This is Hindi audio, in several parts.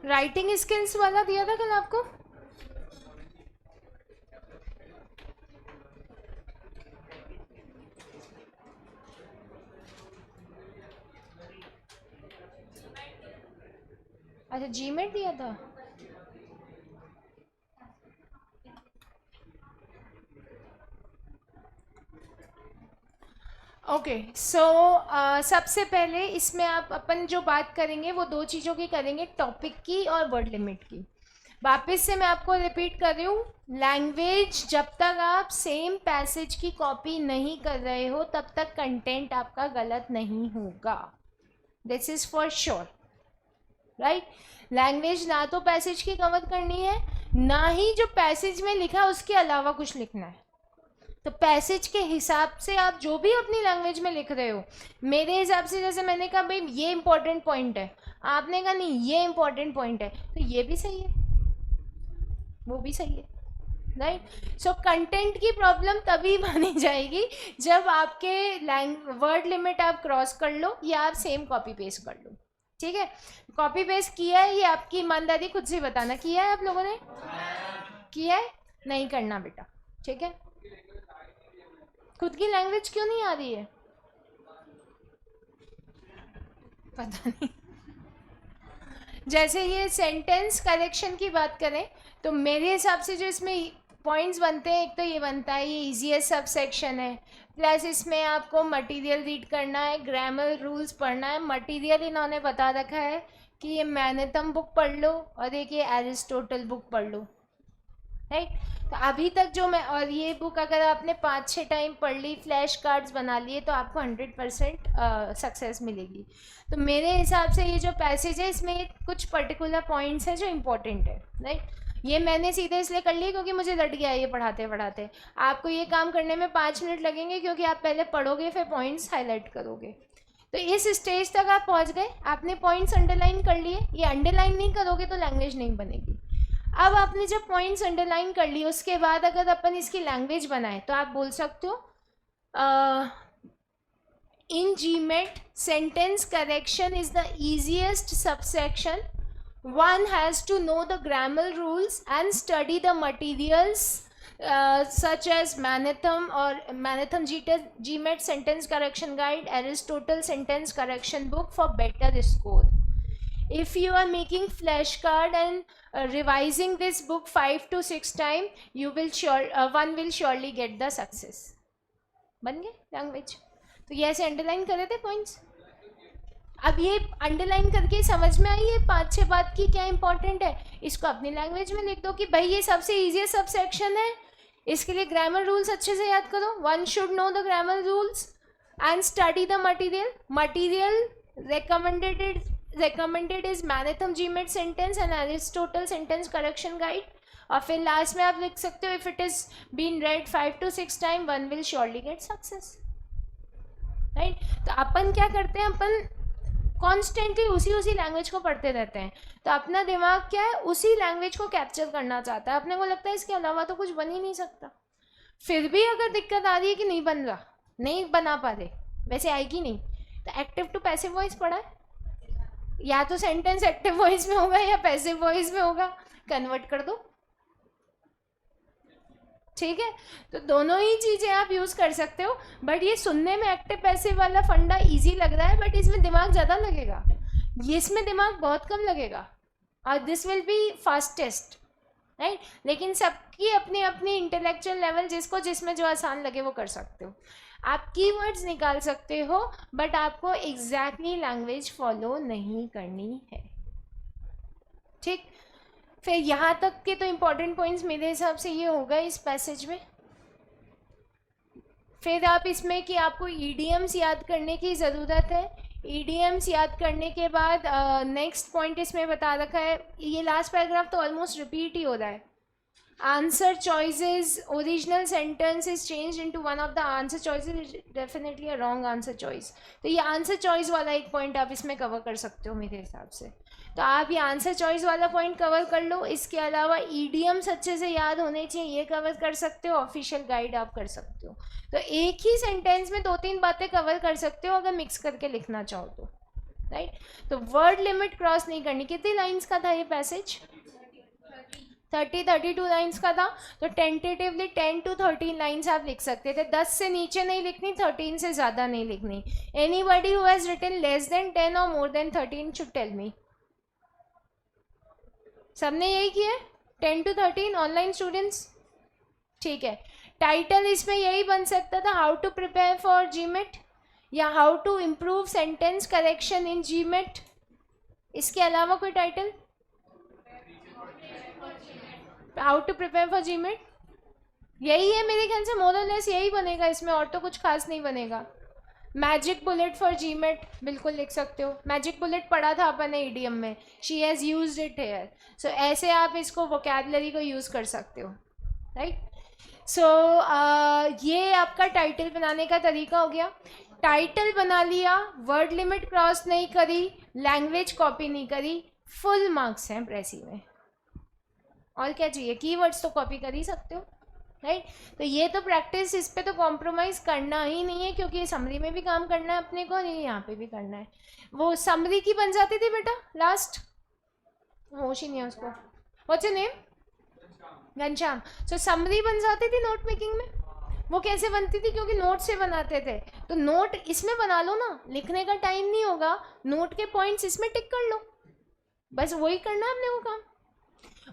राइटिंग स्किल्स वाला दिया था कल आपको? अच्छा, जीमेट दिया था। ओके सो सबसे पहले इसमें आप अपन जो बात करेंगे वो दो चीज़ों की करेंगे, टॉपिक की और वर्ड लिमिट की। वापस से मैं आपको रिपीट कर रही हूँ, लैंग्वेज जब तक आप सेम पैसेज की कॉपी नहीं कर रहे हो तब तक कंटेंट आपका गलत नहीं होगा, this is for sure, right. Language ना तो पैसेज की कवर करनी है, ना ही जो पैसेज में लिखा है उसके अलावा कुछ लिखना है। तो पैसेज के हिसाब से आप जो भी अपनी लैंग्वेज में लिख रहे हो, मेरे हिसाब से जैसे मैंने कहा भाई ये इंपॉर्टेंट पॉइंट है, आपने कहा नहीं ये इंपॉर्टेंट पॉइंट है, तो ये भी सही है, वो भी सही है, राइट। सो कंटेंट की प्रॉब्लम तभी बनी जाएगी जब आपके वर्ड लिमिट आप क्रॉस कर लो या आप सेम कॉपी पेस्ट कर लो, ठीक है। कॉपी पेस्ट किया है ये आपकी ईमानदारी, खुद से बताना किया है आप लोगों ने, किया है? नहीं करना बेटा, ठीक है। खुद की लैंग्वेज क्यों नहीं आ रही है पता नहीं। जैसे ये सेंटेंस करेक्शन की बात करें तो मेरे हिसाब से जो इसमें पॉइंट्स बनते हैं, एक तो ये बनता है ये ईजीएस्ट सब सेक्शन है, प्लस इसमें आपको मटेरियल रीड करना है, ग्रामर रूल्स पढ़ना है। मटेरियल इन्होंने बता रखा है कि ये मैनेथम बुक पढ़ लो और एक ये एरिस्टोटल बुक पढ़ लो, राइट। तो अभी तक जो मैं, और ये बुक अगर आपने 5-6 टाइम पढ़ ली, फ्लैश कार्ड्स बना लिए, तो आपको 100% सक्सेस मिलेगी। तो मेरे हिसाब से ये जो पैसेज है इसमें कुछ पर्टिकुलर पॉइंट्स हैं जो इम्पोर्टेंट है, राइट। ये मैंने सीधे इसलिए कर लिए क्योंकि मुझे लट गया ये पढ़ाते पढ़ाते। आपको ये काम करने में 5 मिनट लगेंगे क्योंकि आप पहले पढ़ोगे फिर पॉइंट्स हाईलाइट करोगे। तो इस स्टेज तक आप पहुंच गए, आपने पॉइंट्स अंडरलाइन कर लिए, ये अंडरलाइन नहीं करोगे तो लैंग्वेज नहीं बनेगी। अब आपने जब पॉइंट्स अंडरलाइन कर लिए उसके बाद अगर अपन इसकी लैंग्वेज बनाए तो आप बोल सकते हो in GMAT sentence correction is the easiest subsection. One has to know the grammar rules and study the materials such as Manatham or Manatham GMAT sentence correction guide, Aristotle sentence correction book for better score. If you are making flashcard and revising this book 5 to 6 times, you will one will surely get the success. बन गए लैंग्वेज। तो ये ऐसे अंडरलाइन करे थे पॉइंट्स। अब ये अंडरलाइन करके समझ में आई है 5-6 बात की क्या इंपॉर्टेंट है, इसको अपनी लैंग्वेज में लिख दो कि भाई ये सबसे ईजीएस्ट सब सेक्शन है, इसके लिए ग्रामर रूल्स अच्छे से याद करो। One should know the grammar rules and study the material recommended is Manatham GMAT sentence and Aristotle sentence correction guide। और फिर लास्ट में आप लिख सकते हो if it is been read 5 to 6 times one will surely get success, right. तो अपन क्या करते हैं, अपन कॉन्स्टेंटली उसी लैंग्वेज को पढ़ते रहते हैं। तो अपना दिमाग क्या है, उसी लैंग्वेज को कैप्चर करना चाहता है, अपने को लगता है इसके अलावा तो कुछ बन ही नहीं सकता। फिर भी अगर दिक्कत आ रही है कि नहीं बन रहा, नहीं बना पा रहे, वैसे आएगी नहीं, तो एक्टिव टू पैसिव वॉइस पढ़ा है, या तो सेंटेंस एक्टिव वॉइस में होगा या पैसिव वॉइस में होगा, कन्वर्ट कर दो, ठीक है। तो दोनों ही चीज़ें आप यूज़ कर सकते हो। बट ये सुनने में एक्टिव पैसिव वाला फंडा इजी लग रहा है, बट इसमें दिमाग ज़्यादा लगेगा, ये इसमें दिमाग बहुत कम लगेगा, और this will be fastest, right. लेकिन सबकी अपनी अपनी इंटेलेक्चुअल लेवल, जिसको जिसमें जो आसान लगे वो कर सकते हो। आप कीवर्ड्स निकाल सकते हो बट आपको एग्जैक्टली लैंग्वेज फॉलो नहीं करनी है, ठीक। फिर यहाँ तक के तो इम्पॉर्टेंट पॉइंट्स मेरे हिसाब से ये होगा इस पैसेज में। फिर आप इसमें कि आपको ईडीएम्स याद करने की ज़रूरत है। ईडीएम्स याद करने के बाद नेक्स्ट पॉइंट इसमें बता रखा है, ये लास्ट पैराग्राफ तो ऑलमोस्ट रिपीट ही हो रहा है। Answer choices, original sentence is change into one of the answer choices, definitely a wrong answer choice. तो ये आंसर चॉइस वाला एक पॉइंट आप इसमें कवर कर सकते हो मेरे हिसाब से। तो आप ये आंसर चॉइस वाला पॉइंट कवर कर लो। इसके अलावा ईडीएम्स अच्छे से याद होने चाहिए, ये कवर कर सकते हो। ऑफिशियल गाइड आप कर सकते हो। तो एक ही सेंटेंस में 2-3 बातें कवर कर सकते हो अगर मिक्स करके लिखना चाहो तो, राइट। तो वर्ड लिमिट क्रॉस नहीं करनी। कितनी लाइंस का था ये पैसेज? 32 लाइंस का था। तो टेंटेटिवली 10 to 13 लाइंस आप लिख सकते थे। 10 से नीचे नहीं लिखनी, 13 से ज़्यादा नहीं लिखनी। Anybody who has written less than 10 और more than 13 should tell me. सबने यही किया है? 10 to 13 ऑनलाइन स्टूडेंट्स? ठीक है। टाइटल इसमें यही बन सकता था, how to prepare for GMAT या how to improve sentence correction in GMAT. इसके अलावा कोई title? How to prepare for GMAT, यही है मेरे ख्याल से। मोर और लेस यही बनेगा इसमें, और तो कुछ खास नहीं बनेगा। मैजिक बुलेट फॉर जीमेट बिल्कुल लिख सकते हो। मैजिक बुलेट पढ़ा था अपन ने ईडीएम में, she has used it here. So ऐसे आप इसको वोकैबुलरी को यूज़ कर सकते हो, राइट। सो ये आपका टाइटल बनाने का तरीका हो गया। टाइटल बना लिया, वर्ड लिमिट क्रॉस नहीं करी, लैंग्वेज कॉपी नहीं करी, फुल मार्क्स हैं प्रेसी में। और क्या चाहिए? कीवर्ड्स तो कॉपी कर ही सकते हो, राइट। तो ये तो प्रैक्टिस, इस पे तो कॉम्प्रोमाइज़ करना ही नहीं है, क्योंकि समरी में भी काम करना है अपने को और यहाँ पे भी करना है। वो समरी की बन जाती थी बेटा लास्ट, होश ही नहीं है उसको। What's your name? Ghanshyam. So summary बन जाती थी नोट मेकिंग में। वो कैसे बनती थी? क्योंकि नोट से बनाते थे। तो नोट इसमें बना लो ना, लिखने का टाइम नहीं होगा, नोट के पॉइंट्स इसमें टिक कर लो, बस वही करना है अपने को काम।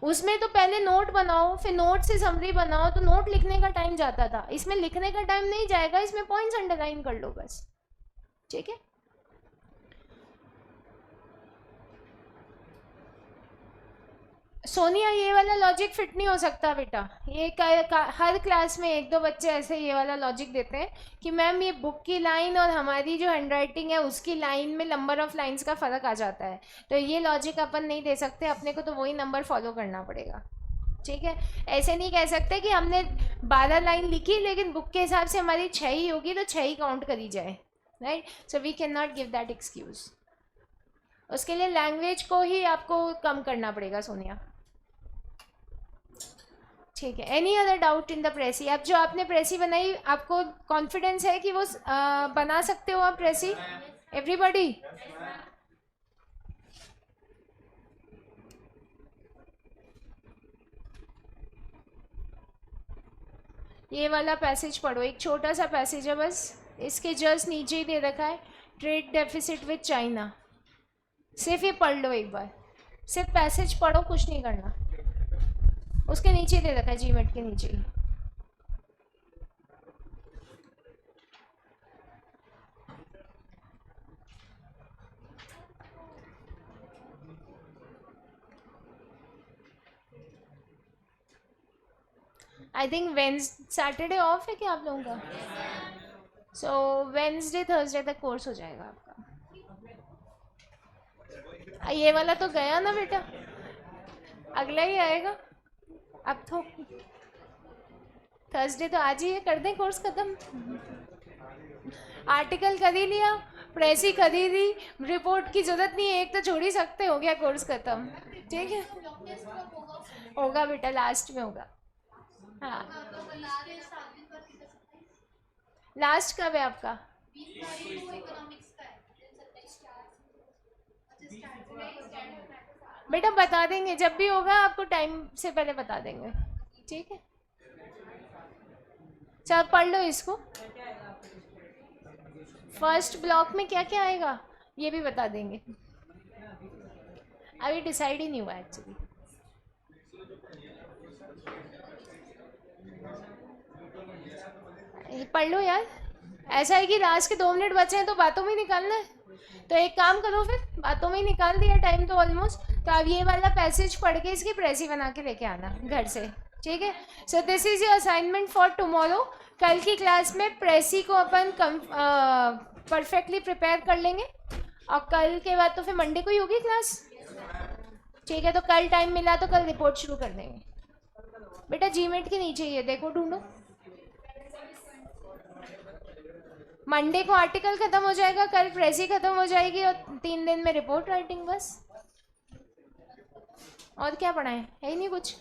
उसमें तो पहले नोट बनाओ, फिर नोट से समरी बनाओ, तो नोट लिखने का टाइम जाता था। इसमें लिखने का टाइम नहीं जाएगा, इसमें पॉइंट्स अंडरलाइन कर लो बस, ठीक है। सोनिया, ये वाला लॉजिक फिट नहीं हो सकता बेटा। ये हर क्लास में एक दो बच्चे ऐसे ये वाला लॉजिक देते हैं कि मैम ये बुक की लाइन और हमारी जो हैंडराइटिंग है उसकी लाइन में नंबर ऑफ लाइंस का फ़र्क आ जाता है। तो ये लॉजिक अपन नहीं दे सकते, अपने को तो वही नंबर फॉलो करना पड़ेगा, ठीक है। ऐसे नहीं कह सकते कि हमने 12 लाइन लिखी लेकिन बुक के हिसाब से हमारी 6 ही होगी तो 6 ही काउंट करी जाए, right. So we can not give that excuse. उसके लिए लैंग्वेज को ही आपको कम करना पड़ेगा सोनिया, ठीक है। Any other doubt in the precis? अब जो आपने प्रेसी बनाई, आपको कॉन्फिडेंस है कि वो बना सकते हो आप प्रेसी? एवरीबॉडी? ये वाला पैसेज पढ़ो, एक छोटा सा पैसेज है बस, इसके जस्ट नीचे ही दे रखा है ट्रेड डेफिसिट विद चाइना। सिर्फ ये पढ़ लो एक बार, सिर्फ पैसेज पढ़ो, कुछ नहीं करना। उसके नीचे दे रखा है, जीमेट के नीचे ही। आई थिंक सैटरडे ऑफ है क्या आप लोगों का? सो वेंसडे थर्सडे तक कोर्स हो जाएगा आपका। ये वाला तो गया ना बेटा, अगला ही आएगा। अब तो थर्सडे तो आज ही है, कर दें कोर्स ख़त्म। आर्टिकल कर ही लिया, प्रेसी कर ही दी, रिपोर्ट की ज़रूरत नहीं है, एक तो छोड़ ही सकते, हो गया कोर्स ख़त्म, ठीक है। होगा बेटा, लास्ट में होगा। हाँ, लास्ट कब है आपका? बेटा बता देंगे जब भी होगा, आपको टाइम से पहले बता देंगे, ठीक है। चल पढ़ लो इसको। फर्स्ट ब्लॉक में क्या क्या आएगा ये भी बता देंगे, अभी डिसाइड ही नहीं हुआ एक्चुअली। पढ़ लो यार, ऐसा है कि लास्ट के 2 मिनट बचे हैं तो बातों में निकालना है, तो एक काम करो फिर, बातों में ही निकाल दिया टाइम तो ऑलमोस्ट। तो अब ये वाला पैसेज पढ़ के इसकी प्रेसी बना के लेके आना घर से, ठीक है। So this is your assignment for tomorrow. कल की क्लास में प्रेसी को अपन परफेक्टली प्रिपेयर कर लेंगे, और कल के बाद तो फिर मंडे को ही होगी क्लास, ठीक है। तो कल टाइम मिला तो कल रिपोर्ट शुरू कर देंगे। बेटा जीमेट के नीचे ही है, देखो ढूंढो। मंडे को आर्टिकल ख़त्म हो जाएगा, कल प्रेसी ख़त्म हो जाएगी, और 3 दिन में रिपोर्ट राइटिंग, बस। और क्या पढ़ाएं? है ही नहीं कुछ।